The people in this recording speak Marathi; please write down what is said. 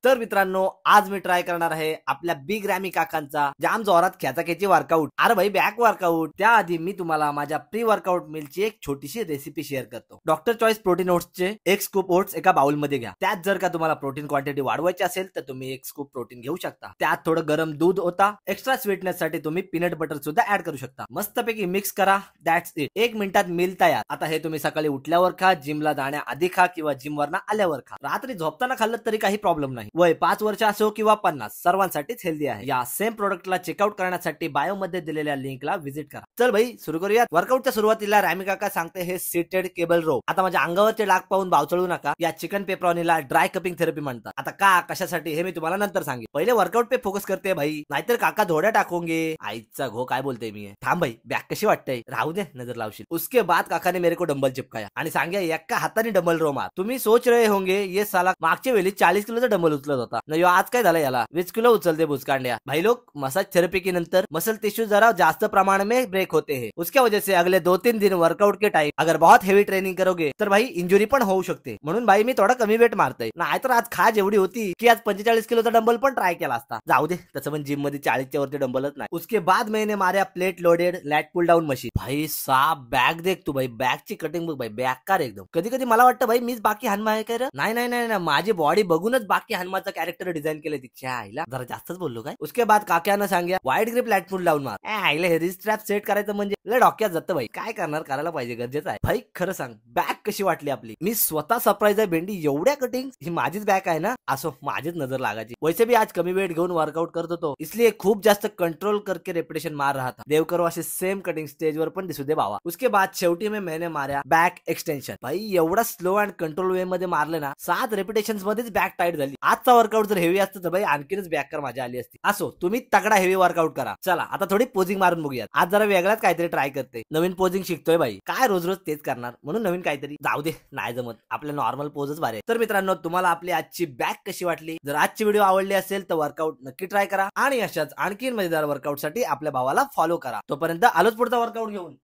तर मित्रांनो आज मी ट्राय करणार आहे आपल्या बिग रॅमी काकांचा जाम जोरात खेचाखेची वर्कआउट। अरे भाई बॅक वर्कआउट। त्याआधी मी तुम्हाला माझ्या प्री वर्कआउट मीलची एक छोटीशी रेसिपी शेअर करतो। डॉक्टर चॉईस प्रोटीन ओट्सचे एक स्कूप ओट्स एका बाउल मध्ये घ्या। त्यात जर का तुम्हाला प्रोटीन क्वांटिटी वाढवायची असेल तर तुम्ही एक स्कूप प्रोटीन घेऊ शकता। त्यात थोडं गरम दूध होता। एक्स्ट्रा स्वीटनेस साठी तुम्ही पीनट बटर सुद्धा ऍड करू शकता। मस्तपैकी मिक्स करा। That's it. 1 मिनिटात मील तयार। आता हे तुम्ही सकाळी उठल्यावर खा, जिमला जाण्याआधी खा किंवा जिम वरना आल्यावर खा। रात्री झोपताना खाल्लं तरी काही प्रॉब्लेम नाही। वय 5 वर्ष असो किंवा 50 सर्वांसाठीच हेल्दी आहे। या सेम प्रोडक्टला चेकआउट करण्यासाठी बायो मध्ये दिलेल्या लिंकला व्हिजिट करा। चल भाई सुरू करूया। वर्कआउटच्या सुरुवातीला रॅमी काका सांगते हे सीटेड केबल रोप। आता माझ्या अंगावरचे डाग पाहून बावचळू नका। या चिकन पेपरॉनीला ड्राय कपिंग थेरपी म्हणतात। आता का कशासाठी हे मी तुम्हाला नंतर सांगेन। पहिले वर्कआउट पे फोकस करते भाई, नाहीतर काका धोड्या टाकूंगे। आईचा घो काय बोलते मी। थांब भाई बॅक कशी वाटते राहू दे, नजर लावशील। उसके बाद काका ने मेरे को डंबल चिपकाया आणि सांगा एका हाताने डंबल रो मार। तुम्ही सोच रहे होंगे ये साला मागच्या वेळी 40 किलोचा डंबल उचलत होता ना, यो आज काय झालं याला 20 किलो उचलते बुचकांड्या। भाई लोग मसाज थेरेपी के नंतर मसल टिश्यू जरा जास्त प्रमाण में ब्रेक होते हैं। उसके वजह से अगले 2-3 दिन वर्कआउट के टाइम अगर बहुत हेवी ट्रेनिंग करोगे तर भाई इंजुरी पण होऊ शकते। म्हणून भाई मी थोडा कमी वेट मारतोय, नाहीतर आज खाज एवढी होती की आज 45 किलोचा डंबल पण ट्राय केला असता। जाऊ दे, तसं पण जिम मध्ये 40 च्या वरती डंबलच नाही। उसके बाद मैंने मारा plate loaded lat pull down machine. भाई साफ बॅक देख तू भाई, बॅकची कटिंग बघ भाई, बॅकार एकदम। कधी कधी मला वाटतं भाई मीच बाकी हनुमा आहे काय रे? नाही नाही नाही, माझी बॉडी बघूनच बाकी हनुमाचं कॅरेक्टर डिझाईन केले तिच्या आईला। जरा जास्तच बोललो काय। उसके बाद काक्यानं सांग्या वाईड ग्रिप लॅट पुल डाऊन मार। आईला हे स्ट्रॅप सेट करायचं म्हणजे लय डोक्यात जातं भाई। काय करणार, करायला पाहिजे, गरजेचं आहे भाई। खरं सांग बॅक कशी वाटली आपली? मी स्वतः सरप्राईज आहे भेंडी, एवढ्या कटिंग ही माझीच बॅक आहे ना। असो माझीच नजर लागायची। वैसे भी आज कमी वेट घेऊन वर्कआउट करत होतो, इसलिए खूप जास्त कंट्रोल करके रेपिटेशन मार रहा था। देव करो असे सेम कटिंग स्टेज वर पण दिसू दे भावा। उसके बाद शेवटी मैंने मारा बॅक एक्सटेंशन। भाई एवढा स्लो अँड कंट्रोल वे मध्ये मारले ना, 7 रेपिटेशन मध्येच बॅक टाईट झाली। आजचा वर्कआउट जर हेवी असतं तर भाई आणखीनच बॅक कर माझ्या आली असती। असो तुम्ही तगडा हेवी वर्कआउट करा। चला आता थोडी पोजिंग मारून बघूयात। आज जरा वेगळाच काहीतरी ट्राय करते, नवीन पोजिंग शिकतोय भाई। काय रोज रोज तेच करणार, म्हणून नवीन काहीतरी। जाऊ दे नाही जमत, आपल्या नॉर्मल पोजच भारी आहे। तर मित्रांनो तुम्हाला आपली आजची बॅक कशी वाटली? जर आजची व्हिडिओ आवडली असेल तर वर्कआउट नक्की ट्राय करा आणि अशाच आणखीन मजेदार वर्कआउट साठी आपल्या भावाला फॉलो करा। तोपर्यंत आलोच पुढचा वर्कआउट घेऊन।